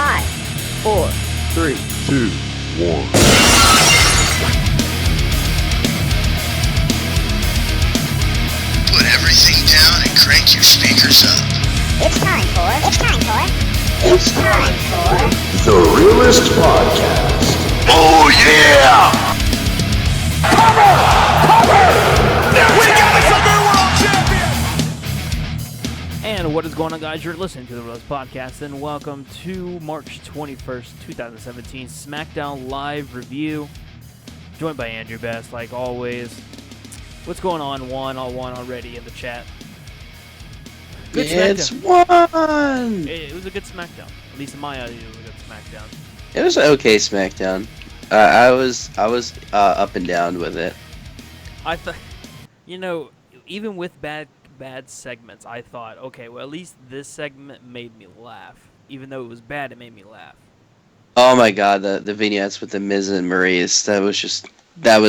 5, 4, 3, 2, 1. Put everything down and crank your speakers up. It's time for The Realest Podcast. Oh yeah! We got us a new world champion! And what is going on, guys? You're listening to the Realest Podcast, and welcome to March 21st, 2017 Smackdown Live Review. Joined by Andrew Best, like always. What's going on, Juan already in the chat? Good It's Smackdown. one! It was a good Smackdown. At least in my eyes, it was a good Smackdown. It was an okay Smackdown. I was up and down with it. I thought, even with bad segments, I thought, okay, well, at least this segment made me laugh. Even though it was bad, it made me laugh. Oh my god, the vignettes with the Miz and Maurice, that was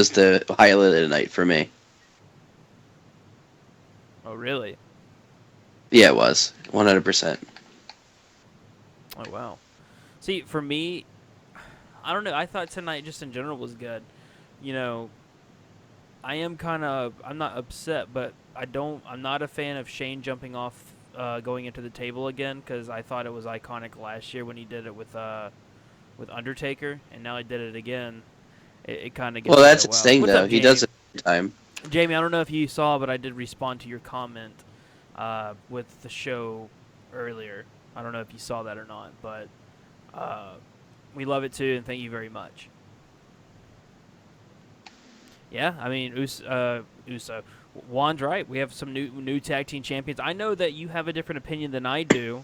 the highlight of the night for me. Oh, really? Yeah, it was. 100%. Oh, wow. See, for me, I don't know. I thought tonight just in general was good. I'm not upset, but I'm not a fan of Shane jumping off, going into the table again, because I thought it was iconic last year when he did it with Undertaker, and now he did it again. It kind of gets. Well, that's wow. its thing, What's though. up, He does it every time. Jamie, I don't know if you saw, but I did respond to your comment with the show earlier. I don't know if you saw that or not, but we love it too, and thank you very much. Yeah, I mean, Uso. Juan's right. We have some new tag team champions. I know that you have a different opinion than I do.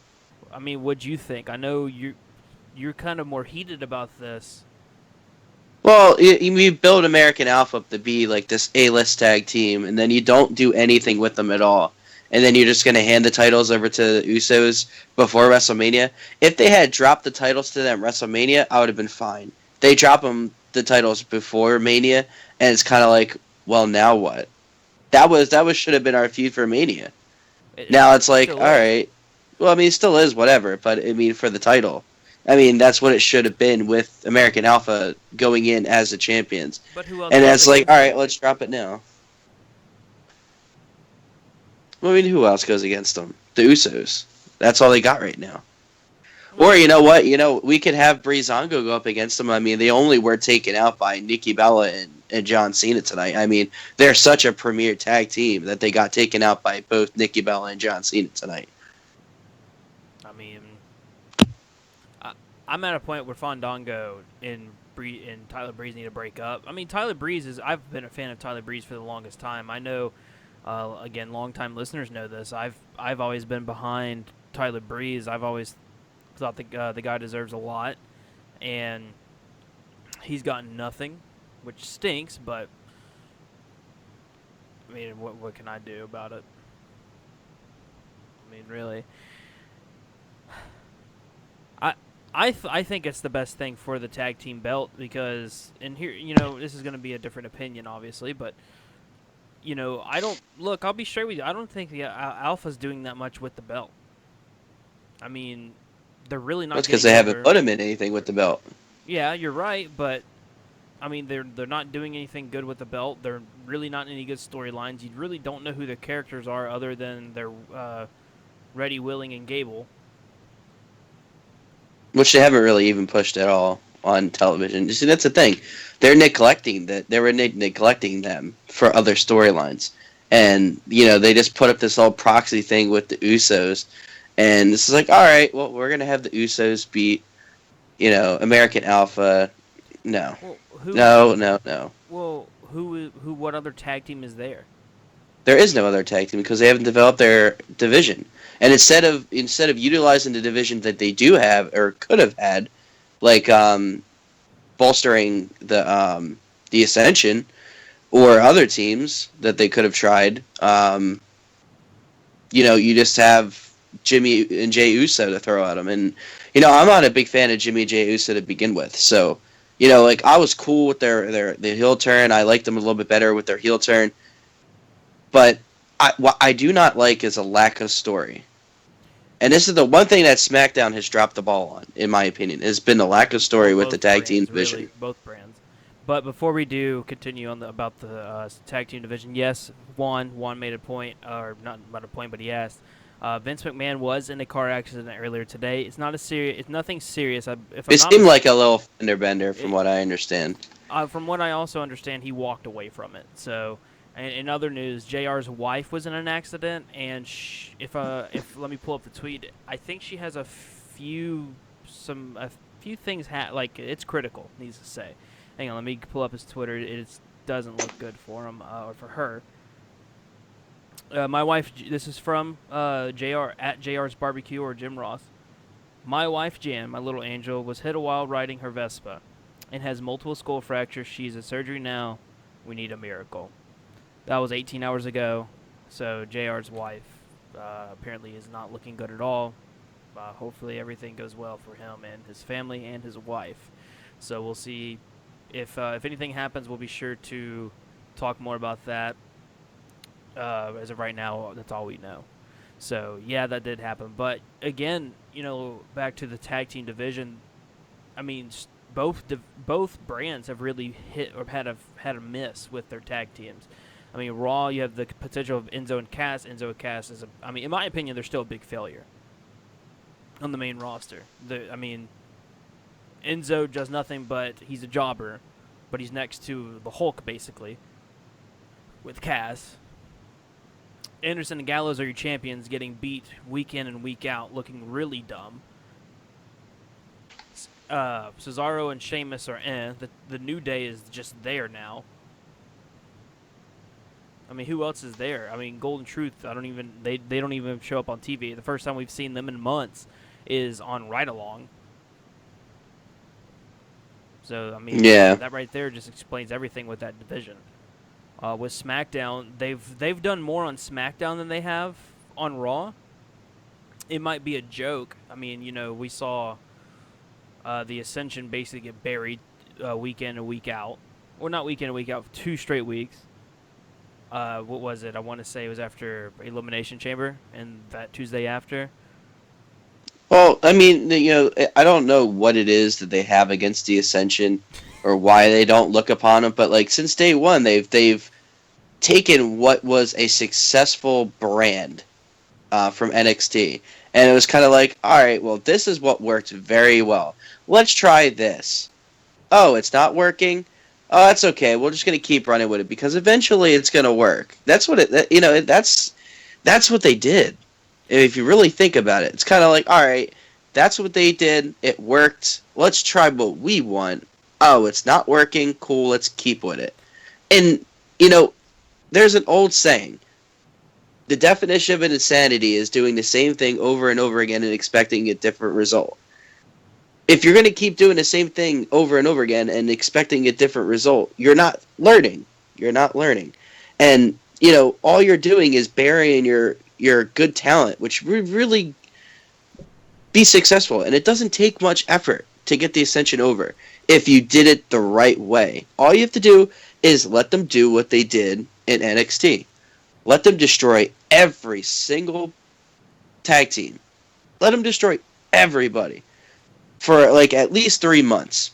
I mean, what'd you think? I know you're kind of more heated about this. Well, you build American Alpha up to be like this A-list tag team, and then you don't do anything with them at all. And then you're just going to hand the titles over to the Usos before WrestleMania. If they had dropped the titles to them at WrestleMania, I would have been fine. They drop them the titles before Mania, and it's kind of like, well, now what? That should have been our feud for Mania. Now it's like, all right. Well, I mean, it still is whatever, but I mean, for the title. I mean, that's what it should have been with American Alpha going in as the champions. But who else? And it's like, all right, let's drop it now. Well, I mean, who else goes against them? The Usos. That's all they got right now. Or, you know what? We could have Breezango go up against them. I mean, they only were taken out by Nikki Bella and John Cena tonight. I mean, they're such a premier tag team that they got taken out by both Nikki Bella and John Cena tonight. I mean, I'm at a point where Fandango and Tyler Breeze need to break up. I mean, I've been a fan of Tyler Breeze for the longest time. I know, again, longtime listeners know this. I've always been behind Tyler Breeze. I've always thought the guy deserves a lot, and he's gotten nothing, which stinks. But I mean, what can I do about it? I mean, really. I think it's the best thing for the tag team belt because, and here, this is going to be a different opinion, obviously, but, I'll be straight with you. I don't think the Alpha's doing that much with the belt. I mean, they're really not. That's because they haven't put him in anything with the belt. Yeah, you're right, but, I mean, they're not doing anything good with the belt. They're really not in any good storylines. You really don't know who the characters are other than their Ready, Willing, and Gable. Which they haven't really even pushed at all on television. You see, that's the thing. They're neglecting that. They were neglecting them for other storylines. And, they just put up this whole proxy thing with the Usos. And this is like, all right, well, we're going to have the Usos beat, American Alpha. No. Well, No. Well, what other tag team is there? There is no other tag team because they haven't developed their division. And instead of utilizing the division that they do have or could have had, like bolstering the Ascension or other teams that they could have tried, you just have Jimmy and Jey Uso to throw at them. And I'm not a big fan of Jimmy and Jey Uso to begin with, so I was cool with their heel turn. I liked them a little bit better with their heel turn, but what I do not like is a lack of story. And this is the one thing that SmackDown has dropped the ball on, in my opinion. Has been the lack of story with the tag team division. Really, both brands. But before we do continue on about the tag team division, yes, Juan made a point, or not a point, but he asked. Vince McMahon was in a car accident earlier today. It's not it's nothing serious. It seemed like a little fender bender, from what I understand. From what I also understand, he walked away from it. So, in other news, JR's wife was in an accident, and if let me pull up the tweet, I think she has a few things like it's critical. Needs to say. Hang on, let me pull up his Twitter. It doesn't look good for him or for her. My wife. This is from JR at JR's Barbecue or Jim Ross. My wife Jan, my little angel, was hit while riding her Vespa, and has multiple skull fractures. She's in surgery now. We need a miracle. That was 18 hours ago. So JR's wife apparently is not looking good at all. Hopefully everything goes well for him and his family and his wife. So we'll see if anything happens. We'll be sure to talk more about that. As of right now, that's all we know. So yeah, that did happen. But again, back to the tag team division. I mean, both brands have really hit or had a miss with their tag teams. I mean, Raw, you have the potential of Enzo and Cass. Enzo and Cass in my opinion, they're still a big failure on the main roster. Enzo does nothing but he's a jobber, but he's next to the Hulk basically with Cass. Anderson and Gallows are your champions, getting beat week in and week out, looking really dumb. Cesaro and Sheamus are The New Day is just there now. I mean, who else is there? I mean, Golden Truth, they don't even show up on TV. The first time we've seen them in months is on Ride Along. So, I mean, that right there just explains everything with that division. With SmackDown, they've done more on SmackDown than they have on Raw. It might be a joke. I mean, we saw the Ascension basically get buried week in and week out. Or not week in and week out, 2 straight weeks. What was it? I want to say it was after Elimination Chamber and that Tuesday after. Well, I mean, I don't know what it is that they have against the Ascension or why they don't look upon them, but like since day one, they've taken what was a successful brand from NXT, and it was kind of like, all right, well, this is what worked very well. Let's try this. Oh, it's not working. Oh, that's okay. We're just gonna keep running with it because eventually it's gonna work. That's what that's what they did. If you really think about it, it's kind of like, all right, that's what they did. It worked. Let's try what we want. Oh, it's not working. Cool. Let's keep with it. And there's an old saying. The definition of an insanity is doing the same thing over and over again and expecting a different result. If you're going to keep doing the same thing over and over again and expecting a different result, you're not learning. You're not learning. And, all you're doing is burying your good talent, which would really be successful. And it doesn't take much effort to get the Ascension over if you did it the right way. All you have to do is let them do what they did in NXT. Let them destroy every single tag team. Let them destroy everybody for like at least 3 months.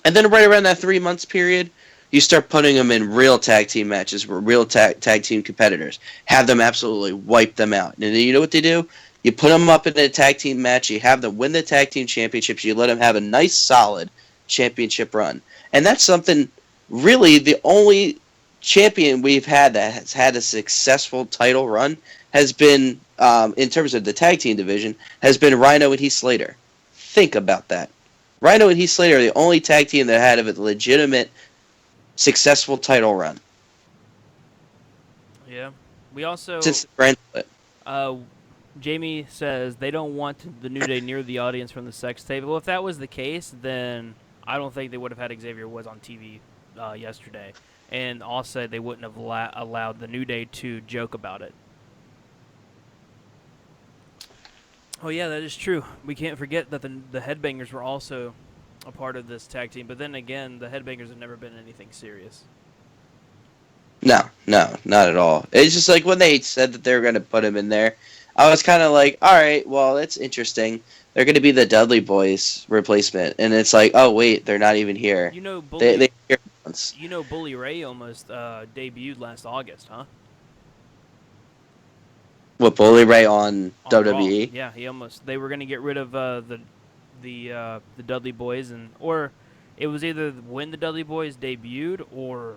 And then right around that 3 months period, you start putting them in real tag team matches where real tag team competitors. Have them absolutely wipe them out. And then you know what they do? You put them up in a tag team match, you have them win the tag team championships, you let them have a nice, solid championship run. And that's something, really, the only champion we've had that has had a successful title run has been, in terms of the tag team division, has been Rhino and Heath Slater. Think about that. Rhino and Heath Slater are the only tag team that had a legitimate, successful title run. Yeah. We also... Since the brand split. Jamie says they don't want the New Day near the audience from the sex tape. Well, if that was the case, then I don't think they would have had Xavier Woods on TV yesterday. And also, they wouldn't have allowed the New Day to joke about it. Oh, yeah, that is true. We can't forget that the Headbangers were also a part of this tag team. But then again, the Headbangers have never been anything serious. No, not at all. It's just like when they said that they were going to put him in there, I was kind of like, all right, well, that's interesting. They're going to be the Dudley Boys replacement, and it's like, oh wait, they're not even here. You know, They here once. Bully Ray almost debuted last August, huh? What, Bully Ray on On Raw. WWE? Yeah, he almost. They were gonna get rid of the Dudley Boys, or it was either when the Dudley Boys debuted or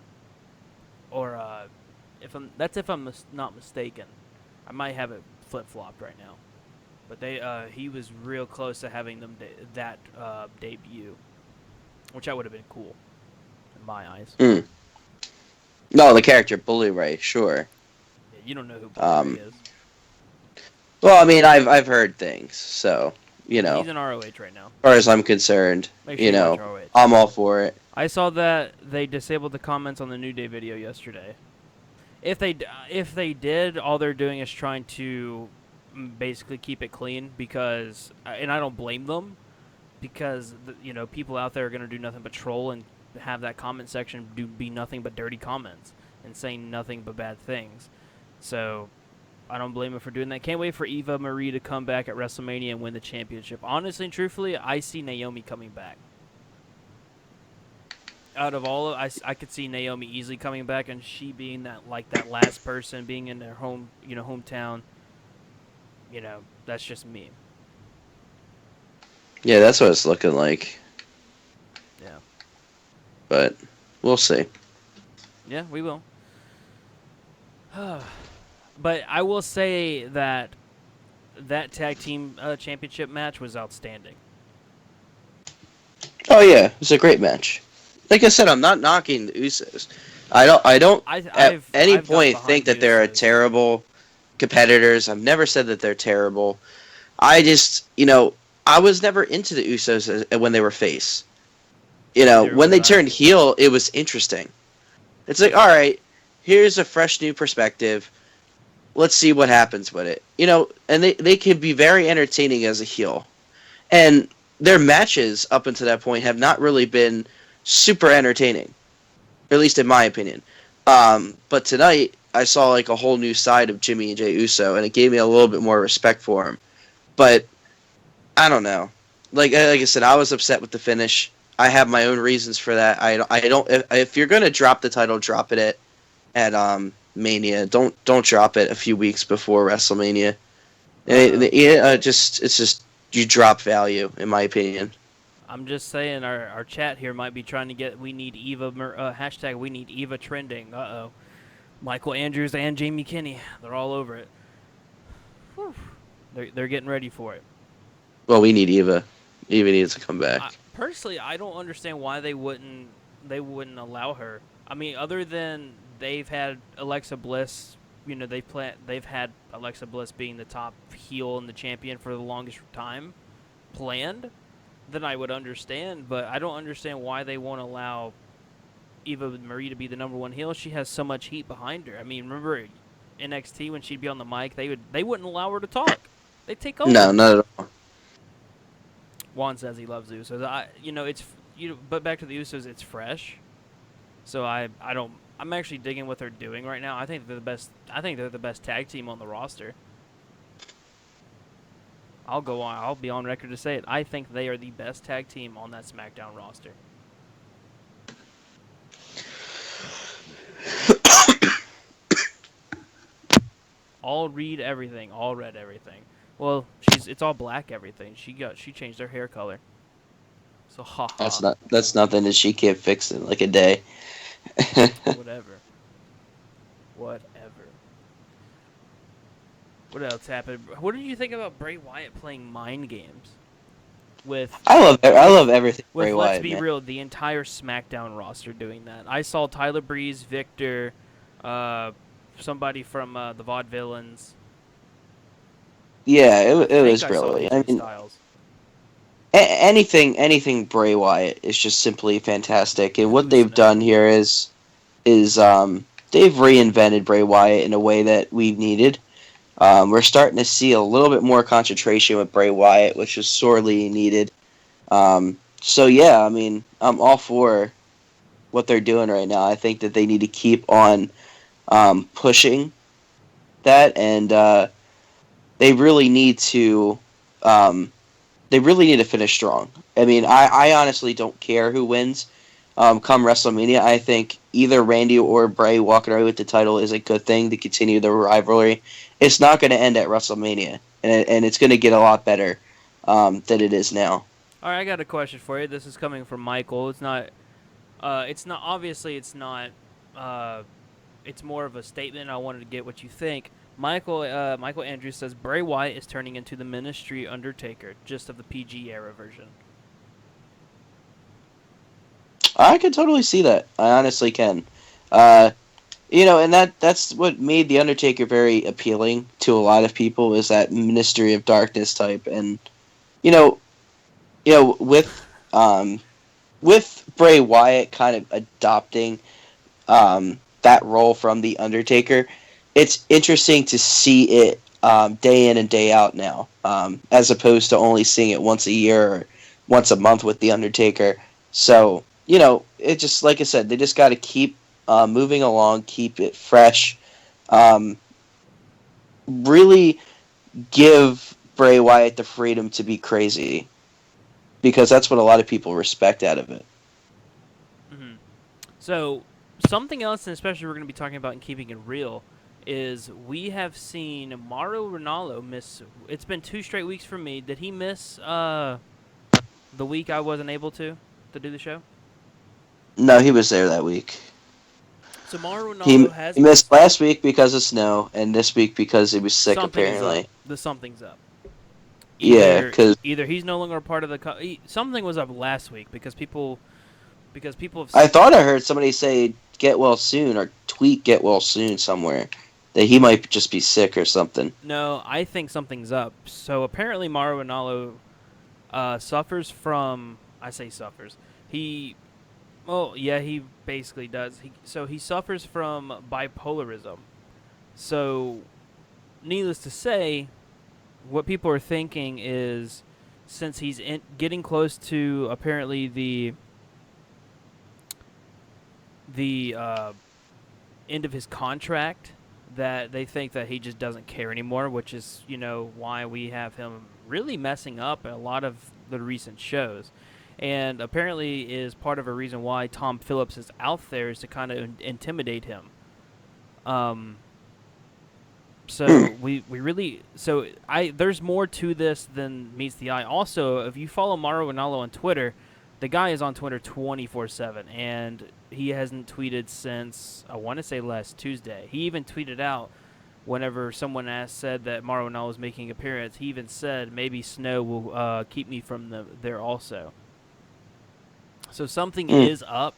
if I'm not mistaken. I might have it flip flopped right now, but he was real close to having them debut, which I would have been cool in my eyes. Mm. No, the character Bully Ray, sure. Yeah, you don't know who Bully Ray is. Well, I mean, I've heard things, so you know. He's in ROH right now. As far as I'm concerned, Make sure you watch know, ROH. I'm all for it. I saw that they disabled the comments on the New Day video yesterday. If they did, all they're doing is trying to basically keep it clean because, and I don't blame them, because people out there are gonna do nothing but troll and have that comment section be nothing but dirty comments and saying nothing but bad things. So I don't blame them for doing that. Can't wait for Eva Marie to come back at WrestleMania and win the championship. Honestly and truthfully, I see Naomi coming back. Out of all, I could see Naomi easily coming back, and she being that last person, being in their hometown. That's just me. Yeah, that's what it's looking like. Yeah. But we'll see. Yeah, we will. But I will say that tag team championship match was outstanding. Oh yeah, it was a great match. Like I said, I'm not knocking the Usos. I don't at any point think that they're terrible competitors. I've never said that they're terrible. I just, I was never into the Usos when they were face. When they turned heel, it was interesting. It's like, all right, here's a fresh new perspective. Let's see what happens with it. And they can be very entertaining as a heel. And their matches up until that point have not really been super entertaining, at least in my opinion. But tonight, I saw like a whole new side of Jimmy and Jey Uso, and it gave me a little bit more respect for him. But I don't know. Like I said, I was upset with the finish. I have my own reasons for that. I don't. If you're gonna drop the title, drop it at Mania. Don't drop it a few weeks before WrestleMania. It's just you drop value, in my opinion. I'm just saying, our chat here might be trying to get. We need Eva hashtag. We need Eva trending. Michael Andrews and Jamie Kinney, they're all over it. Whew. They're getting ready for it. Well, we need Eva. Eva needs to come back. Personally, I don't understand why they wouldn't allow her. I mean, other than they've had Alexa Bliss, they've had Alexa Bliss being the top heel and the champion for the longest time planned, then I would understand, but I don't understand why they won't allow Eva Marie to be the number one heel. She has so much heat behind her. I mean, remember NXT when she'd be on the mic, they wouldn't allow her to talk. They'd take over. No, not at all. Juan says he loves Usos. But back to the Usos, it's fresh. So I'm actually digging what they're doing right now. I think they're the best. I think they're the best tag team on the roster. I'll be on record to say it. I think they are the best tag team on that SmackDown roster. All read everything. All read everything. Well, it's all black everything. She changed her hair color. So That's nothing that she can't fix in like a day. Whatever. What else happened? What did you think about Bray Wyatt playing mind games? I love everything. With Bray let's Wyatt, be man. real, the entire SmackDown roster doing that. I saw Tyler Breeze, Victor, somebody from the Vaudevillains. Yeah, it was brilliant. I mean, Styles. anything Bray Wyatt is just simply fantastic. And what they've done here is they've reinvented Bray Wyatt in a way that we've needed. We're starting to see a little bit more concentration with Bray Wyatt, which is sorely needed. So yeah, I mean, I'm all for what they're doing right now. I think that they need to keep on pushing that, and they really need to finish strong. I mean, I honestly don't care who wins come WrestleMania. I think either Randy or Bray walking away with the title is a good thing to continue the rivalry. It's not going to end at WrestleMania, and it's going to get a lot better than it is now. All right, I got a question for you. This is coming from Michael. It's not. It's not. Obviously, it's not. It's more of a statement. I wanted to get what you think. Michael Andrews says Bray Wyatt is turning into the Ministry Undertaker, just of the PG era version. I can totally see that. I honestly can. And that's what made the Undertaker very appealing to a lot of people is that Ministry of Darkness type, and you know, with Bray Wyatt kind of adopting that role from the Undertaker, it's interesting to see it day in and day out now, as opposed to only seeing it once a year or once a month with the Undertaker. So it just like I said, they just got to keep moving along, keep it fresh, really give Bray Wyatt the freedom to be crazy, because that's what a lot of people respect out of it. Mm-hmm. So something else, and especially we're going to be talking about in keeping it real, is we have seen Mauro Ranallo miss. It's been 2 straight weeks for me. Did he miss the week I wasn't able to do the show? No, he was there that week. So Mauro He Ranallo has missed last week because of snow, and this week because he was sick. Something apparently, is up. Something's up. Yeah, because either he's no longer a part of the something was up last week because people have. I thought I heard somebody say "get well soon" or tweet "get well soon" somewhere, that he might just be sick or something. No, I think something's up. So apparently Mauro Ranallo suffers from. I say suffers. He basically does. He suffers from bipolarism. So, needless to say, what people are thinking is, since he's getting close to apparently the end of his contract, that they think that he just doesn't care anymore, which is why we have him really messing up a lot of the recent shows. And apparently is part of a reason why Tom Phillips is out there is to kind of intimidate him. So there's more to this than meets the eye. Also, if you follow Mauro Ranallo on Twitter, the guy is on Twitter 24/7, and he hasn't tweeted since I want to say last Tuesday. He even tweeted out whenever someone said that Mauro Ranallo was making an appearance. He even said maybe snow will keep me from there also. So something is up,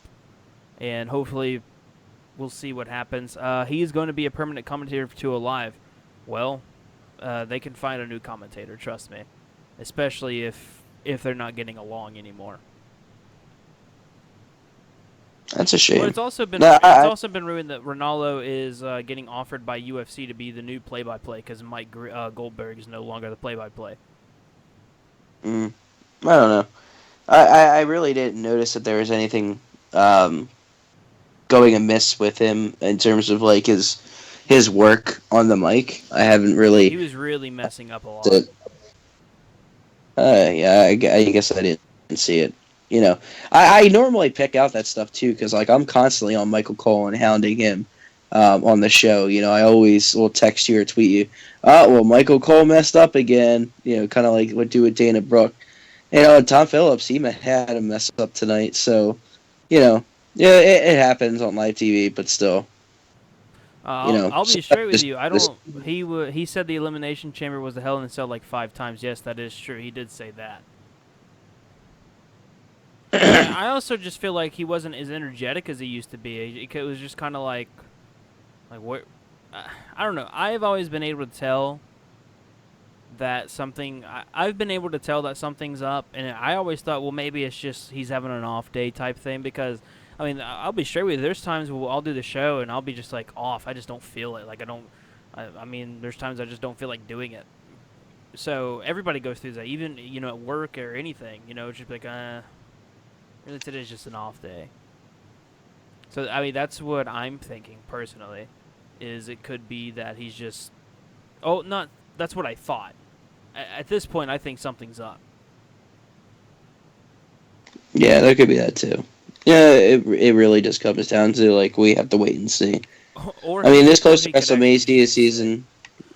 and hopefully we'll see what happens. He is going to be a permanent commentator for 2 Live. Well, they can find a new commentator, trust me, especially if they're not getting along anymore. That's a shame. But it's also been rumored that Ranallo is getting offered by UFC to be the new play-by-play because Mike Goldberg is no longer the play-by-play. I don't know. I really didn't notice that there was anything going amiss with him in terms of like his work on the mic. I haven't really. He was really messing up a lot. I guess I didn't see it. I normally pick out that stuff too because like I'm constantly on Michael Cole and hounding him on the show. I always will text you or tweet you. Well, Michael Cole messed up again. Kind of like what do with Dana Brooke. Tom Phillips, he had him mess up tonight. So, it happens on live TV, but still. I'll be straight with you. He said the Elimination Chamber was the Hell in a Cell like 5 times. Yes, that is true. He did say that. I also just feel like he wasn't as energetic as he used to be. It was just kind of like what? I don't know. I've always been able to tell that I've been able to tell that something's up, and I always thought, well, maybe it's just he's having an off day type thing because, I mean, I'll be straight with you. There's times where I'll do the show and I'll be just like off. I just don't feel it. Like I mean, there's times I just don't feel like doing it. So everybody goes through that, even, at work or anything, it's just like, really today's just an off day. So, I mean, that's what I'm thinking personally, is it could be that he's just, That's what I thought. At this point, I think something's up. Yeah, there could be that too. Yeah, it really just comes down to like we have to wait and see. Or I mean, this or close to he could actually just be WrestleMania sick. season,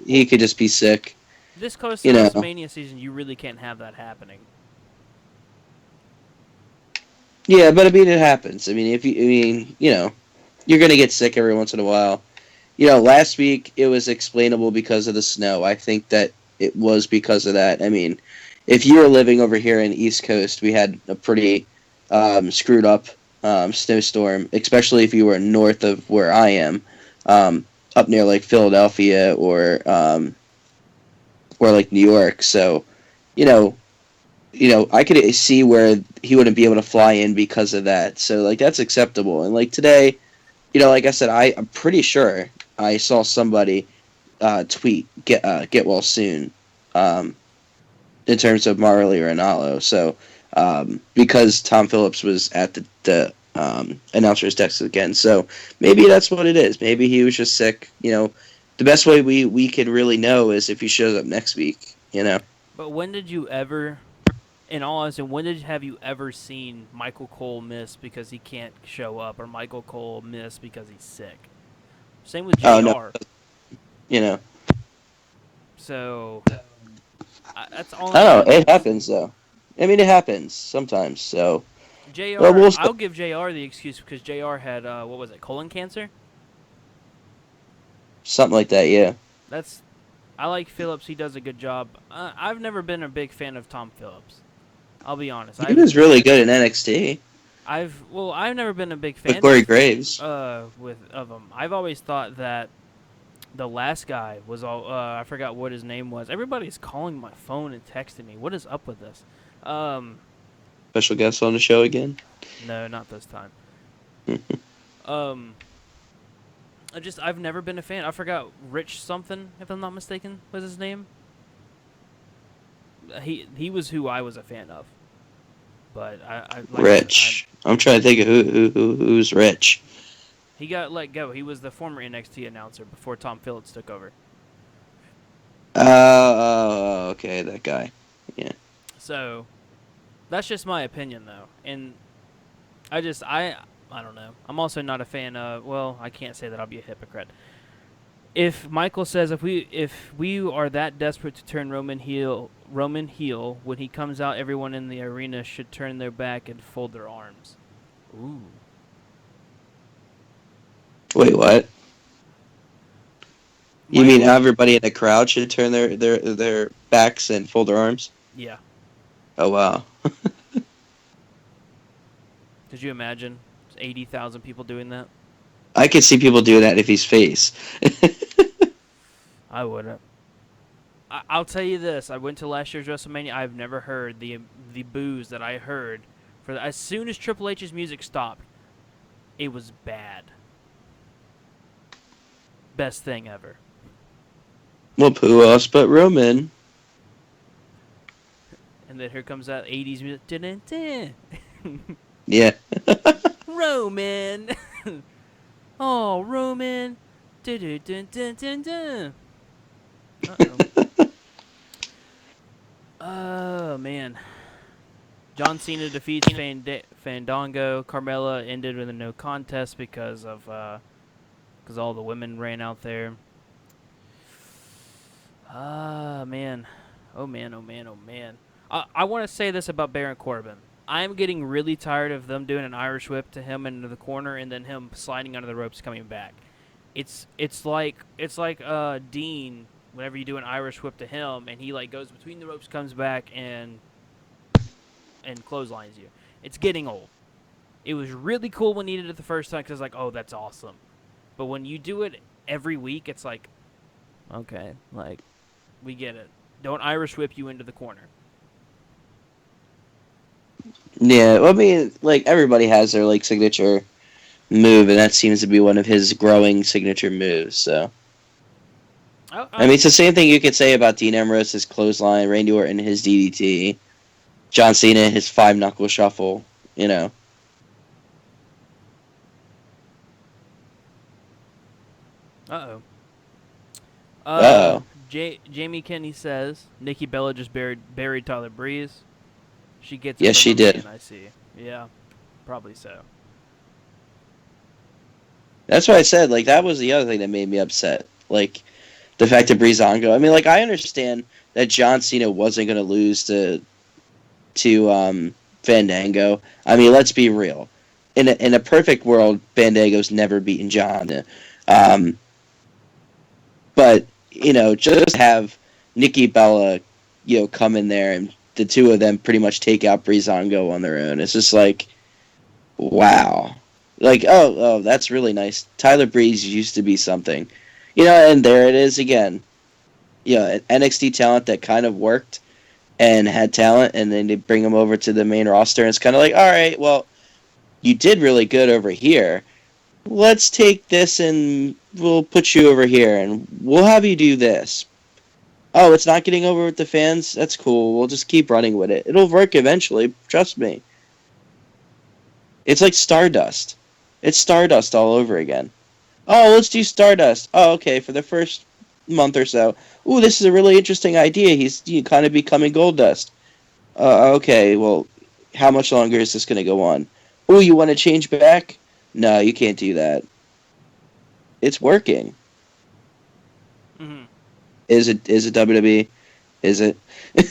he could just be sick. This close to You know. WrestleMania season, you really can't have that happening. Yeah, but I mean, it happens. I mean, you're gonna get sick every once in a while. Last week it was explainable because of the snow. I think that it was because of that. I mean, if you were living over here in the East Coast, we had a pretty screwed up snowstorm, especially if you were north of where I am, up near like Philadelphia or like New York. So, you know, I could see where he wouldn't be able to fly in because of that. So, like, that's acceptable. And like today, like I said, I'm pretty sure I saw somebody tweet get well soon, in terms of Marley Ranallo. So because Tom Phillips was at the announcer's desk again, so maybe that's what it is. Maybe he was just sick. The best way we can really know is if he shows up next week. But when did you ever, in all honesty, have you ever seen Michael Cole miss because he can't show up, or Michael Cole miss because he's sick? Same with JR. Oh no, you know. So that's all. I don't know. It happens though. I mean, it happens sometimes. So JR, well, I'll give JR the excuse because JR had what was it, colon cancer? something like that. Yeah. I like Phillips. He does a good job. I've never been a big fan of Tom Phillips. I'll be honest. He was really good in NXT I've never been a big fan with Corey Graves. of him. I've always thought that the last guy was all. I forgot what his name was. Everybody's calling my phone and texting me. What is up with this? Special guest on the show again. No, not this time. I've never been a fan. I forgot Rich something, if I'm not mistaken, was his name. He was who I was a fan of. But Rich. I'm trying to think of who's Rich. He got let go. He was the former NXT announcer before Tom Phillips took over. Okay, that guy. Yeah. So, that's just my opinion, though. And I don't know. I'm also not a fan of. Well, I can't say that. I'll be a hypocrite. If Michael says if we are that desperate to turn Roman heel, when he comes out, everyone in the arena should turn their back and fold their arms. Ooh. Wait, what? You Michael, mean everybody in the crowd should turn their backs and fold their arms? Yeah. Oh wow. Could you imagine 80,000 people doing that? I could see people doing that if he's face. I wouldn't. I'll tell you this. I went to last year's WrestleMania. I've never heard the boos that I heard. As soon as Triple H's music stopped, it was bad. Best thing ever. Well, who else but Roman? And then here comes that 80s music. Dun-dun-dun. Yeah. Roman. Oh, Roman. Dun-dun-dun-dun-dun-dun. Uh-oh. Oh, man. John Cena defeats Fandango. Carmella ended with a no contest because all the women ran out there. Ah, man. Oh, man, oh, man, oh, man. I want to say this about Baron Corbin. I'm getting really tired of them doing an Irish whip to him into the corner and then him sliding under the ropes coming back. It's like Dean, whenever you do an Irish whip to him and he like goes between the ropes, comes back and clotheslines you. It's getting old. It was really cool when he did it the first time because it's like, oh, that's awesome. But when you do it every week, it's like, okay, like, we get it. Don't Irish whip you into the corner. Yeah, well, I mean, like, everybody has their, like, signature move, and that seems to be one of his growing signature moves, so. I mean, it's the same thing you could say about Dean Ambrose, his clothesline, Randy Orton, his DDT, John Cena, his five-knuckle shuffle, you know. Uh-oh. Uh-oh. Jamie Kenney says Nikki Bella just buried Tyler Breeze. She gets it Yes, from she her did. man, I see. Yeah, probably so. That's what I said. Like, that was the other thing that made me upset. Like, the fact that Breezango. I mean, like, I understand that John Cena wasn't going to lose to Fandango. I mean, let's be real. In a perfect world, Fandango's never beaten John. Um, but just have Nikki Bella, come in there and the two of them pretty much take out Breezango on their own. It's just like, wow. Like, oh, that's really nice. Tyler Breeze used to be something. And there it is again. An NXT talent that kind of worked and had talent, and then they bring him over to the main roster, and it's kind of like, all right, well, you did really good over here. Let's take this and we'll put you over here, and we'll have you do this. Oh, it's not getting over with the fans? That's cool. We'll just keep running with it. It'll work eventually. Trust me. It's like Stardust. It's Stardust all over again. Oh, let's do Stardust. Oh, okay, for the first month or so. Ooh, this is a really interesting idea. He's kind of becoming Goldust. Okay, well, how much longer is this going to go on? Ooh, you want to change back? No, you can't do that. It's working. Mm-hmm. Is it WWE? Is it? No,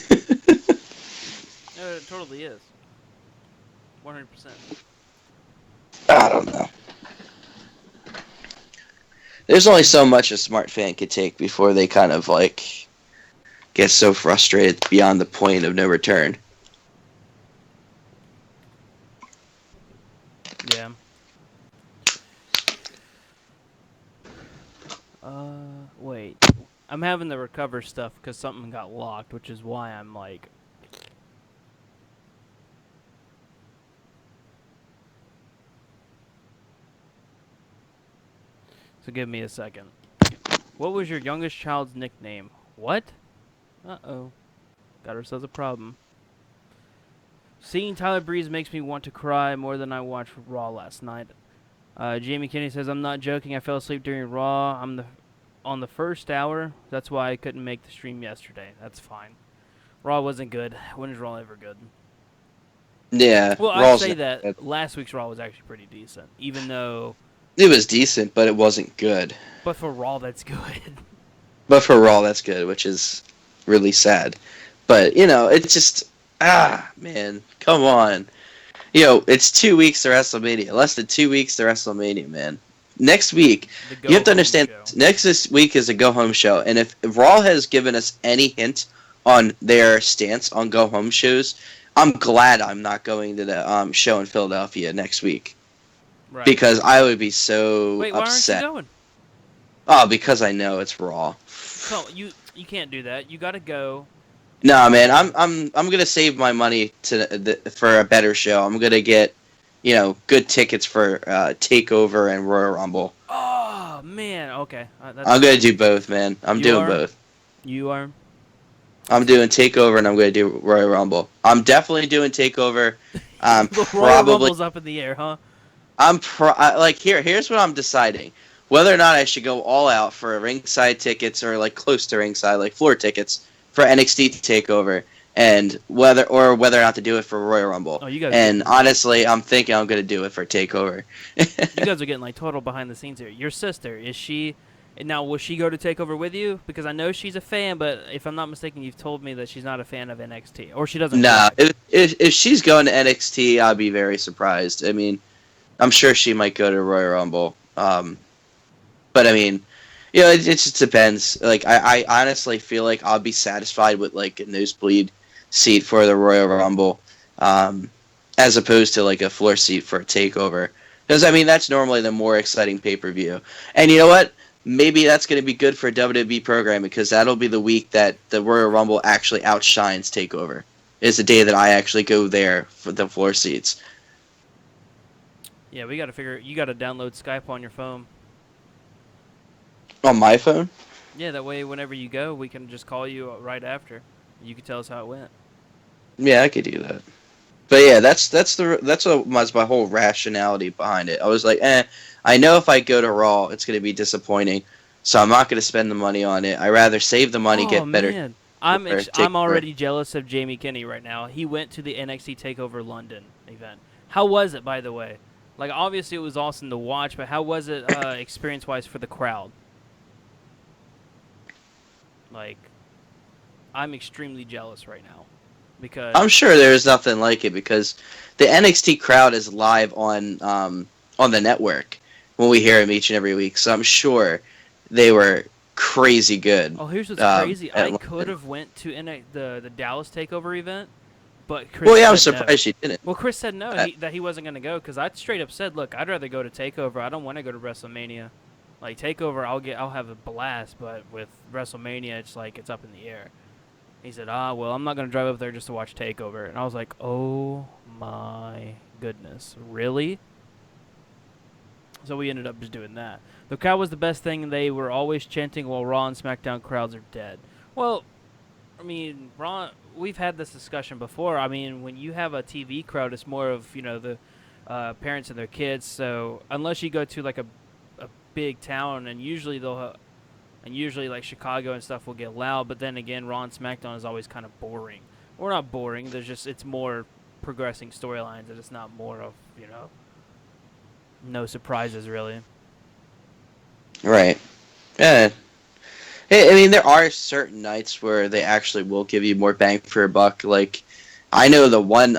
it totally is. 100%. I don't know. There's only so much a smart fan could take before they kind of like get so frustrated beyond the point of no return. Yeah. Wait. I'm having to recover stuff because something got locked, which is why I'm like... So give me a second. What was your youngest child's nickname? What? Uh-oh. Got ourselves a problem. Seeing Tyler Breeze makes me want to cry more than I watched Raw last night. Jamie Kinney says, I'm not joking. I fell asleep during Raw. On the first hour. That's why I couldn't make the stream yesterday. That's fine. Raw wasn't good. When is Raw ever good? Yeah. Well, I'd Raw's say not that good. last week's Raw was actually pretty decent. Even though... It was decent, but it wasn't good. But for Raw, that's good. But for Raw, that's good, which is really sad. But, it's just... man. Come on. It's 2 weeks to WrestleMania. Less than 2 weeks to WrestleMania, man. Next week, you have to understand, this week is a go-home show. And if Raw has given us any hint on their stance on go-home shows, I'm glad I'm not going to the show in Philadelphia next week. Right. Because I would be so Wait, why upset. aren't you going? Oh, because I know it's Raw. You can't do that. You gotta go. No, man, I'm gonna save my money for a better show. I'm gonna get, good tickets for Takeover and Royal Rumble. Oh man, okay. I'm gonna do both, man. I'm doing both. You are. I'm doing Takeover and I'm gonna do Royal Rumble. I'm definitely doing Takeover. The Royal Rumble's up in the air, huh? Here's what I'm deciding. Whether or not I should go all out for ringside tickets or like close to ringside, like floor tickets for NXT Takeover, and whether or not to do it for Royal Rumble. Oh, you guys. And honestly, I'm thinking I'm gonna do it for Takeover. You guys are getting like total behind the scenes here. Your sister, is she? Now, will she go to Takeover with you? Because I know she's a fan, but if I'm not mistaken, you've told me that she's not a fan of NXT, or she doesn't. Nah, if she's going to NXT, I'll be very surprised. I mean, I'm sure she might go to Royal Rumble. But I mean, it just depends. Like, I honestly feel like I'll be satisfied with like a nosebleed seat for the Royal Rumble, as opposed to like a floor seat for a Takeover. Because I mean, that's normally the more exciting pay-per-view. And you know what? Maybe that's going to be good for WWE programming, because that'll be the week that the Royal Rumble actually outshines Takeover. It's the day that I actually go there for the floor seats. Yeah, we got to figure. You got to download Skype on your phone. On my phone? Yeah, that way whenever you go, we can just call you right after. You can tell us how it went. Yeah, I could do that. But yeah, that's what was my whole rationality behind it. I was like, I know if I go to Raw, it's going to be disappointing. So I'm not going to spend the money on it. I rather save the money, Oh get better. man, or take I'm already jealous of Jamie Kinney right now. He went to the NXT Takeover London event. How was it, by the way? Like, obviously it was awesome to watch, but how was it experience-wise for the crowd? Like, I'm extremely jealous right now because I'm sure there's nothing like it because the NXT crowd is live on the network when we hear them each and every week. So I'm sure they were crazy good. oh, here's what's crazy. at I could London. have went to the Dallas Takeover event, but Chris Well, yeah, I'm said no. surprised you didn't. Well, Chris said no, Uh, that he wasn't going to go because I straight up said, "Look, I'd rather go to Takeover. I don't want to go to WrestleMania. Like Takeover, I'll have a blast, but with WrestleMania, it's like it's up in the air." He said, well, I'm not going to drive up there just to watch Takeover. And I was like, oh my goodness, really? So we ended up just doing that. The crowd was the best thing, and they were always chanting while Raw and SmackDown crowds are dead. Well, I mean, Raw, we've had this discussion before. I mean, when you have a TV crowd, it's more of, the parents and their kids. So unless you go to like a big town, and usually like Chicago and stuff will get loud, but then again, Raw and SmackDown is always kind of boring. Or not boring, it's more progressing storylines, and it's not more of, no surprises really. Right. Yeah. I mean, there are certain nights where they actually will give you more bang for your buck. Like, I know the one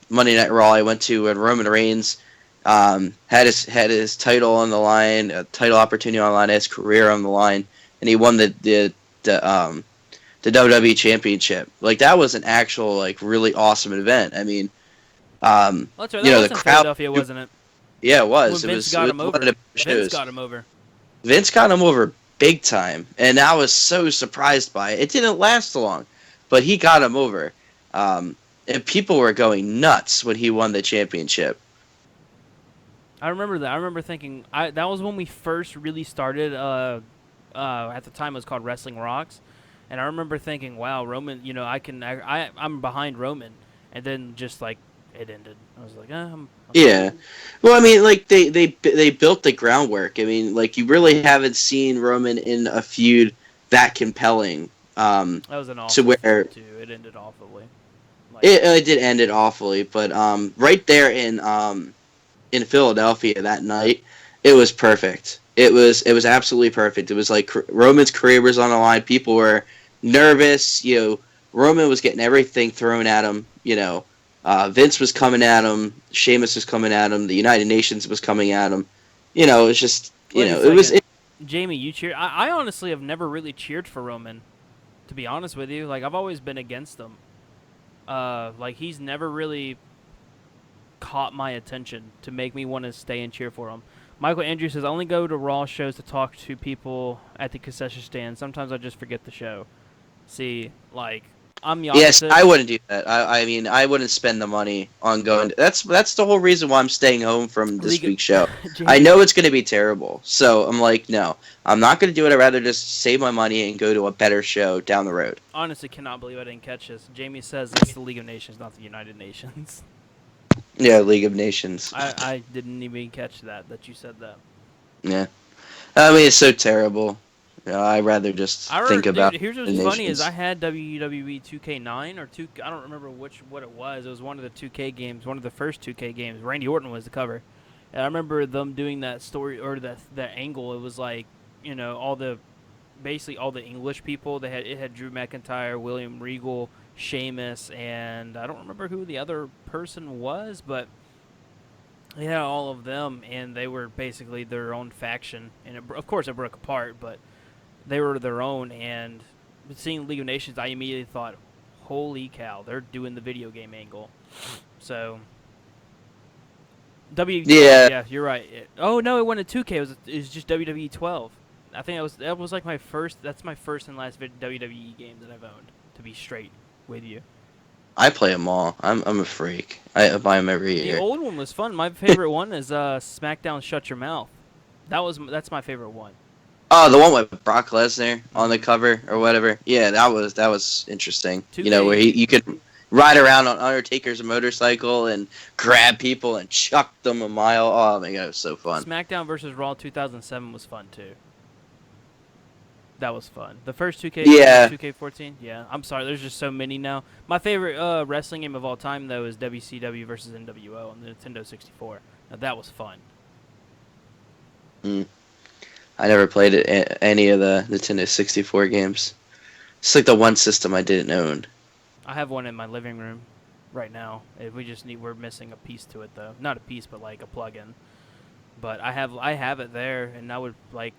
Monday Night Raw I went to when Roman Reigns had his title on the line, a title opportunity on the line, his career on the line, and he won the WWE Championship. Like, that was an actual, like, really awesome event. I mean, Well, that's right. That was the in crowd. Philadelphia, wasn't it? Yeah, it was. When It Vince was. got It him was one over. of the Vince shows. got him over. Vince got him over big time, and I was so surprised by it. It didn't last long, but he got him over. And people were going nuts when he won the championship. I remember that. I remember thinking that was when we first really started. At the time, it was called Wrestling Rocks, and I remember thinking, "Wow, Roman! I'm behind Roman," and then just like it ended. I was like, I'm Yeah. Well, I mean, like they built the groundwork. I mean, like you really haven't seen Roman in a feud that compelling. That was an awful To where feud, too. It ended awfully. Like, it did end it awfully, but right there in Philadelphia that night, it was perfect. It was absolutely perfect. It was like Roman's career was on the line. People were nervous. Roman was getting everything thrown at him. Vince was coming at him. Sheamus was coming at him. The United Nations was coming at him. It was just Wait a it was. second. Jamie, you cheer. I honestly have never really cheered for Roman, to be honest with you. Like, I've always been against him. Like, he's never really caught my attention to make me want to stay and cheer for him. Michael Andrews says, I only go to Raw shows to talk to people at the concession stand. Sometimes I just forget the show. See, like, I'm the Yes, opposite. I wouldn't do that. I mean, I wouldn't spend the money on going. That's the whole reason why I'm staying home from this week's show. I know it's going to be terrible, so I'm like, no, I'm not going to do it. I'd rather just save my money and go to a better show down the road. Honestly cannot believe I didn't catch this. Jamie says it's the League of Nations, not the United Nations. Yeah, League of Nations. I didn't even catch that you said that. Yeah, I mean, it's so terrible. I'd rather just think about. Here's what's funny is I had WWE 2K9 or I don't remember what it was. It was one of the 2K games, one of the first 2K games. Randy Orton was the cover, and I remember them doing that story or that angle. It was like basically all the English people. It had Drew McIntyre, William Regal, Sheamus, and I don't remember who the other person was, but they had all of them, and they were basically their own faction. And of course, it broke apart, but they were their own. And seeing League of Nations, I immediately thought, holy cow, they're doing the video game angle. So, yeah, you're right. Oh no, it wasn't 2K. It was just WWE 12. I think that was like my first. That's my first and last WWE game that I've owned. To be straight with you, I play them all. I'm a freak. I buy them every year. the old one was fun. My favorite one is SmackDown Shut Your Mouth. That's my favorite one. Oh, the one with Brock Lesnar on the cover or whatever. Yeah, that was interesting. 2K. Where you could ride around on Undertaker's motorcycle and grab people and chuck them a mile. Oh my god, it was so fun. SmackDown versus Raw 2007 was fun too. That was fun. The first 2K, Yeah. 2K14. Yeah, I'm sorry. There's just so many now. My favorite wrestling game of all time though is WCW versus NWO on the Nintendo 64. Now that was fun. I never played any of the Nintendo 64 games. It's like the one system I didn't own. I have one in my living room right now. We're missing a piece to it though. Not a piece, but like a plug-in. But I have it there, and I would like.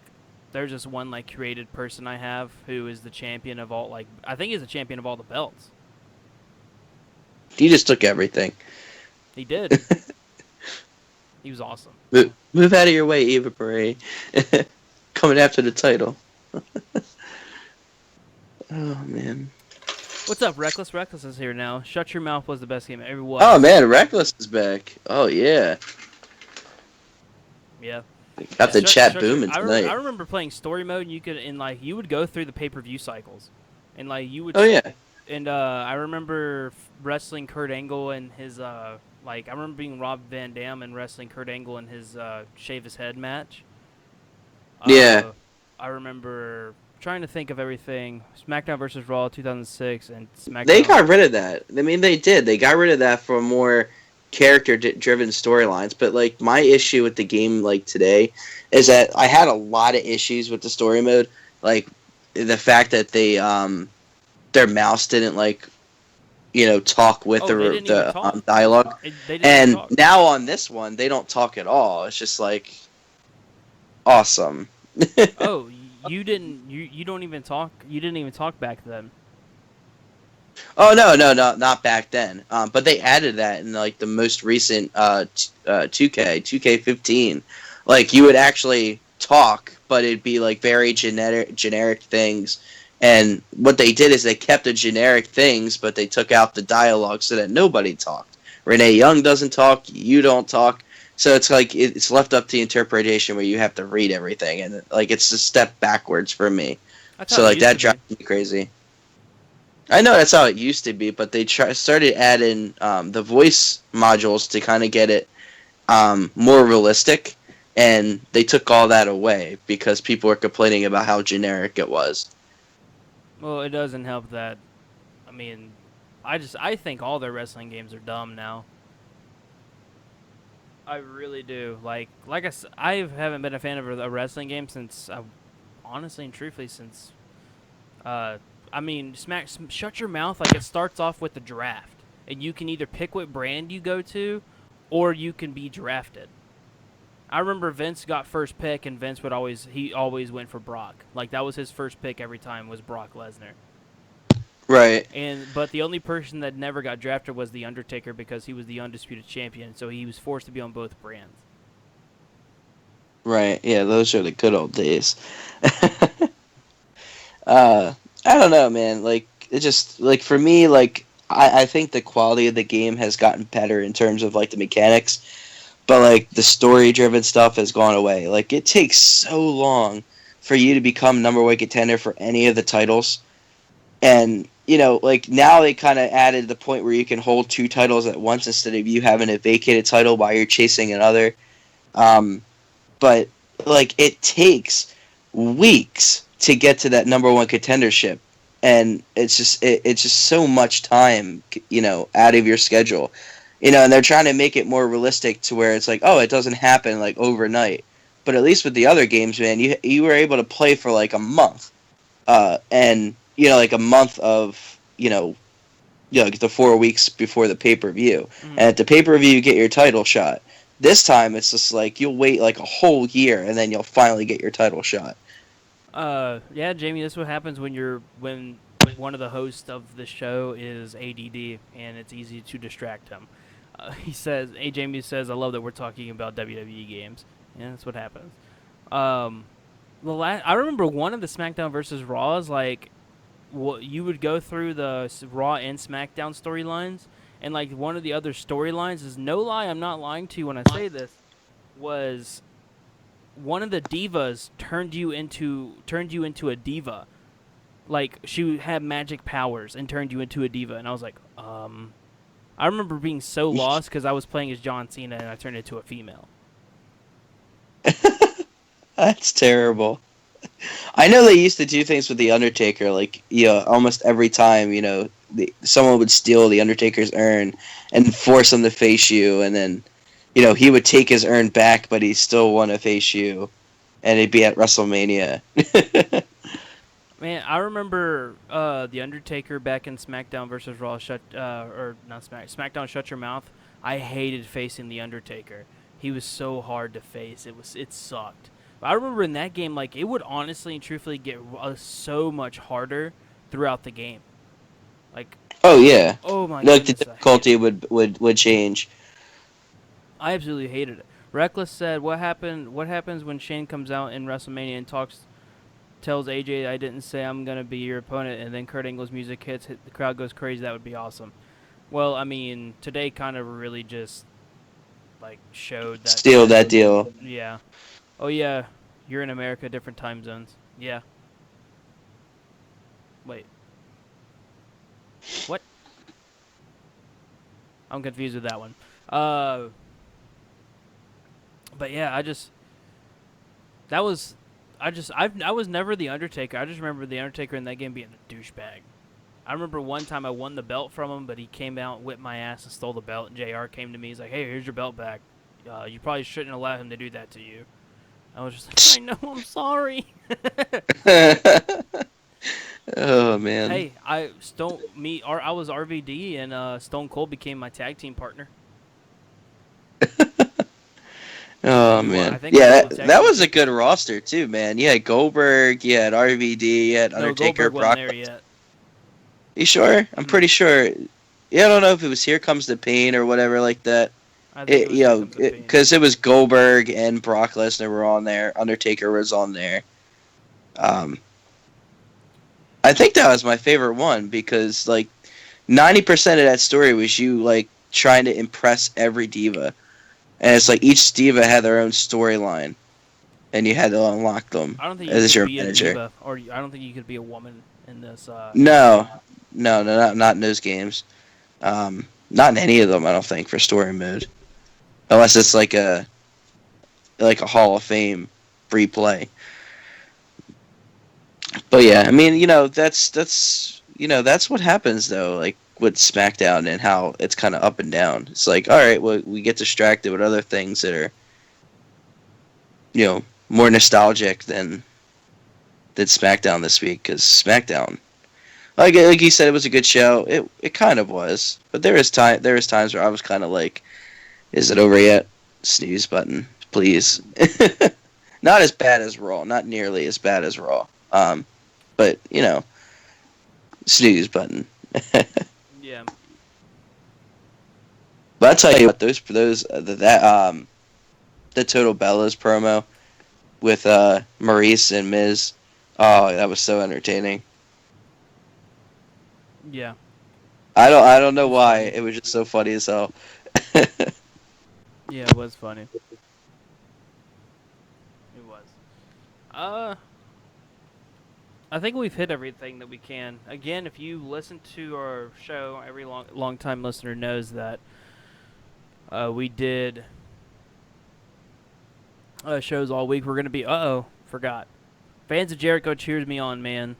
There's this one like created person I have who is the champion of all I think he's the champion of all the belts. He just took everything. He did. He was awesome. Move out of your way, Eva Bray. Coming after the title. Oh, man. What's up, Reckless? Reckless is here now. Shut Your Mouth was the best game ever. Was. Oh, man, Reckless is back. Oh, yeah. Yeah. Got the chat booming tonight. I remember playing story mode, and you would go through the pay-per-view cycles. And, you would... Oh, yeah. And, I remember wrestling Kurt Angle and his, I remember being Rob Van Dam and wrestling Kurt Angle in his, shave his head match. Yeah. I remember trying to think of everything. Smackdown versus Raw 2006 and Smackdown. They got rid of that. I mean, they did. They got rid of that for more character-driven storylines. But, my issue with the game, today, is that I had a lot of issues with the story mode. The fact that they, their mouse didn't, talk with the dialogue. And now on this one, they don't talk at all. It's just, awesome. Oh, you didn't. You don't even talk. You didn't even talk back then. Oh no, not back then. But they added that in the most recent 2K15. You would actually talk, but it'd be very generic things. And what they did is they kept the generic things, but they took out the dialogue so that nobody talked. Renee Young doesn't talk. You don't talk. So it's it's left up to interpretation where you have to read everything, and it's a step backwards for me. So that drives me crazy. I know that's how it used to be, but they started adding the voice modules to kind of get it more realistic, and they took all that away because people were complaining about how generic it was. Well, it doesn't help that. I mean, I think all their wrestling games are dumb now. I really do. I said, I haven't been a fan of a wrestling game since, honestly and truthfully, since, Shut Your Mouth, it starts off with the draft. And you can either pick what brand you go to, or you can be drafted. I remember Vince got first pick, and Vince always went for Brock. That was his first pick every time was Brock Lesnar. Right. But the only person that never got drafted was The Undertaker because he was the undisputed champion, so he was forced to be on both brands. Right. Yeah, those are the good old days. I don't know, man. It just for me, I think the quality of the game has gotten better in terms of the mechanics, but the story-driven stuff has gone away. It takes so long for you to become number one contender for any of the titles, and now they kind of added the point where you can hold two titles at once instead of you having a vacated title while you're chasing another. But it takes weeks to get to that number one contendership, and it's just so much time, out of your schedule, and they're trying to make it more realistic to where it's it doesn't happen overnight. But at least with the other games, man, you were able to play for a month, and a month of, the 4 weeks before the pay-per-view. And at the pay-per-view, you get your title shot. This time, it's just you'll wait a whole year, and then you'll finally get your title shot. Yeah, Jamie, this is what happens when one of the hosts of the show is ADD, and it's easy to distract him. Jamie says, I love that we're talking about WWE games. Yeah, that's what happens. I remember one of the SmackDown versus Raws, you would go through the Raw and SmackDown storylines, and one of the other storylines is, no lie, I'm not lying to you when I say this, was one of the divas turned you into a diva. She had magic powers and turned you into a diva, and I was I remember being so lost because I was playing as John Cena and I turned into a female. That's terrible. I know they used to do things with the Undertaker, like almost every time someone would steal the Undertaker's urn and force him to face you, and then he would take his urn back, but he still want to face you, and it'd be at WrestleMania. Man, I remember the Undertaker back in SmackDown versus Raw. SmackDown. Shut Your Mouth. I hated facing the Undertaker. He was so hard to face. It sucked. But I remember in that game, like it would honestly and truthfully get so much harder throughout the game. Like, Oh yeah, oh my like the goodness, difficulty would change. I absolutely hated it. Reckless said, "What happened? What happens when Shane comes out in WrestleMania and tells AJ I didn't say I'm gonna be your opponent, and then Kurt Angle's music hits, the crowd goes crazy? That would be awesome." Well, I mean, today kind of really just like showed that. Steal that deal. Yeah. Oh yeah, you're in America, different time zones. Yeah. Wait. What? I'm confused with that one. But yeah, I was never the Undertaker. I just remember the Undertaker in that game being a douchebag. I remember one time I won the belt from him, but he came out, whipped my ass, and stole the belt. And JR came to me. He's like, "Hey, here's your belt back. You probably shouldn't allow him to do that to you." I was just like, "I know, I'm sorry." Oh man. Hey, I was RVD, and Stone Cold became my tag team partner. Oh I man, think yeah, we that was a good roster too, man. You had Goldberg, you had RVD, you had No, Undertaker, Goldberg wasn't Brock. there yet. You sure? I'm pretty sure. Yeah, I don't know if it was Here Comes the Pain or whatever like that. I think it was Because it was Goldberg and Brock Lesnar were on there. Undertaker was on there. I think that was my favorite one because like 90% of that story was you like trying to impress every diva, and it's like each diva had their own storyline, and you had to unlock them I don't think you as could your be a manager. diva, or I don't think you could be a woman in this. No, not in those games. Not in any of them. I don't think for story mode, unless it's like a Hall of Fame free play. But yeah, I mean, that's what happens though. Like with SmackDown and how it's kind of up and down. It's like, all right, well, we get distracted with other things that are, more nostalgic than SmackDown this week because SmackDown, like you said, it was a good show. It kind of was, but there was times where I was kind of like, is it over yet? Snooze button, please. Not as bad as Raw, not nearly as bad as Raw. But snooze button. Yeah. But I tell you what, the Total Bellas promo with Maurice and Miz, oh, that was so entertaining. Yeah. I don't know why Funny. it was just so funny as hell. Yeah, it was funny. It was. I think we've hit everything that we can. Again, if you listen to our show, every long time listener knows that we did shows all week. We're gonna be forgot. Fans of Jericho cheers me on, man.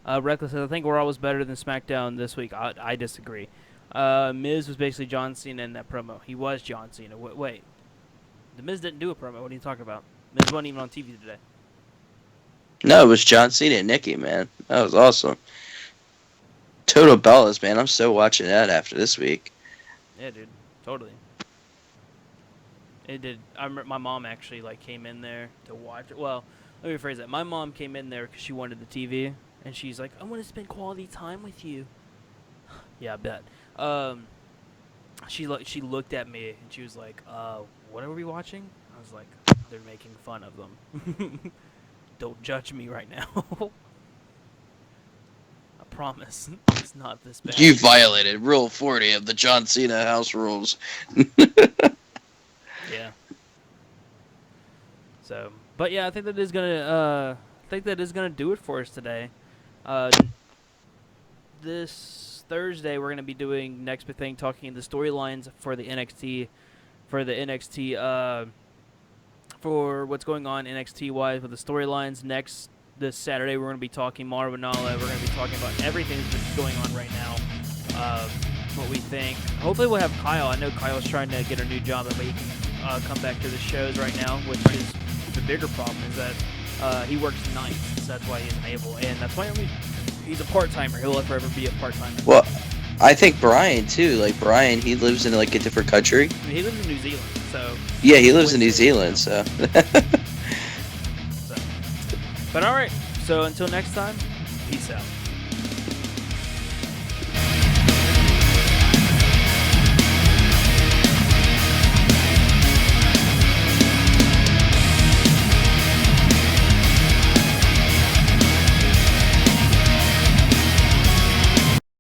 Reckless says, I think Raw was better than SmackDown this week. I disagree. Miz was basically John Cena in that promo. He was John Cena. Wait. The Miz didn't do a promo. What are you talking about? Miz wasn't even on TV today. No, it was John Cena and Nikki, man. That was awesome. Total Bellas, man. I'm so watching that after this week. Yeah, dude. Totally. It did. I remember my mom actually came in there to watch it. Well, let me rephrase that. My mom came in there because she wanted the TV, and she's like, "I want to spend quality time with you." Yeah, I bet. She looked at me and she was like, "What are we watching?" I was like, "They're making fun of them." Don't judge me right now. I promise. It's not this bad. You violated Rule 40 of the John Cena house rules. Yeah. So, but yeah, I think that is gonna do it for us today. This Thursday we're gonna be doing next big thing, talking the storylines for the NXT for what's going on NXT-wise with the storylines. Next, this Saturday, we're going to be talking Marwanala. We're going to be talking about everything that's going on right now, what we think. Hopefully we'll have Kyle. I know Kyle's trying to get a new job, but he can come back to the shows right now, which is the bigger problem is that he works nights, so that's why he isn't able. And that's why he's a part-timer. He'll forever be a part-timer. Well, I think Brian, too. Like, Brian, he lives in, like, a different country. I mean, he lives in New Zealand, so... Yeah, he lives in New Zealand, so... But all right, so until next time, peace out.